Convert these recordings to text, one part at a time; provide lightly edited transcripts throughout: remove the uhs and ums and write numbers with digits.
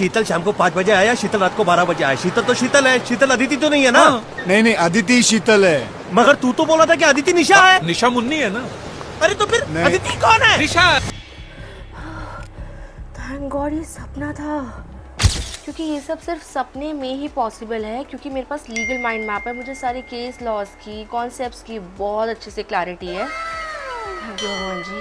शीतल शाम को 5 बजे आया, शीतल रात को 12 बजे आया। शीतल तो शीतल है, शीतल अदिति तो नहीं है ना? नहीं नहीं, अदिति शीतल है। मगर तू तो बोला था कि अदिति निशा है। निशा मुन्नी है ना? अरे तो फिर नहीं। अदिति कौन है? निशा। थैंक गॉड ये सपना था, क्योंकि ये सब सिर्फ सपने में ही पॉसिबल है, क्योंकि मेरे पास लीगल माइंड मैप है। मुझे सारे केस लॉज की, कॉन्सेप्ट्स की बहुत अच्छे से क्लैरिटी है। थैंक यू भगवान जी।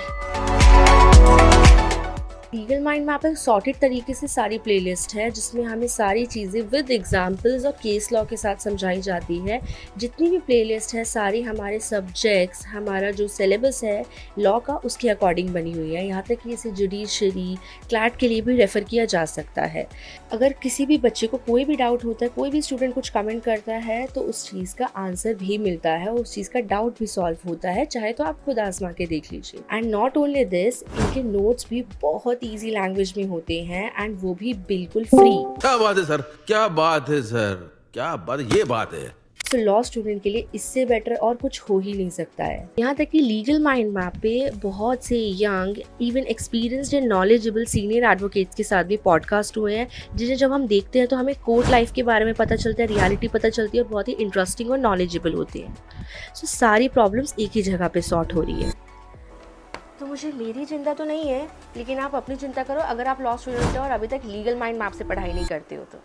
लीगल माइंड मैप एक सॉर्टेड तरीके से सारी प्लेलिस्ट है, जिसमें हमें सारी चीज़ें विद एग्जांपल्स और केस लॉ के साथ समझाई जाती है। जितनी भी प्लेलिस्ट है सारी हमारे सब्जेक्ट्स, हमारा जो सिलेबस है लॉ का, उसके अकॉर्डिंग बनी हुई है। यहाँ तक कि इसे जुडिशरी, क्लैट के लिए भी रेफ़र किया जा सकता है। अगर किसी भी बच्चे को कोई भी डाउट होता है, कोई भी स्टूडेंट कुछ कमेंट करता है, तो उस चीज़ का आंसर भी मिलता है, उस चीज़ का डाउट भी सॉल्व होता है। चाहे तो आप खुद आजमा के देख लीजिए। एंड नॉट ओनली दिस, इनके नोट्स भी बहुत ईजी लैंग्वेज में होते हैं, एंड वो भी बिल्कुल फ्री। क्या बात है सर, क्या बात है सर, क्या बात, ये बात है। तो लॉ स्टूडेंट के लिए इससे बेटर और कुछ हो ही नहीं सकता है। यहाँ तक कि लीगल माइंड मैप पे बहुत से young, even experienced and knowledgeable senior advocates के साथ भी पॉडकास्ट हुए हैं, जिन्हें जब हम देखते हैं तो हमें कोर्ट लाइफ के बारे में पता चलता है, रियलिटी पता चलती है, और बहुत ही इंटरेस्टिंग और नॉलेजेबल होते हैं। सो सारी प्रॉब्लम्स एक ही जगह पे सॉर्ट हो रही है। तो मुझे मेरी चिंता तो नहीं है, लेकिन आप अपनी चिंता करो अगर आप लॉ स्टूडेंट हो और अभी तक लीगल माइंड मैप से पढ़ाई नहीं करते हो तो।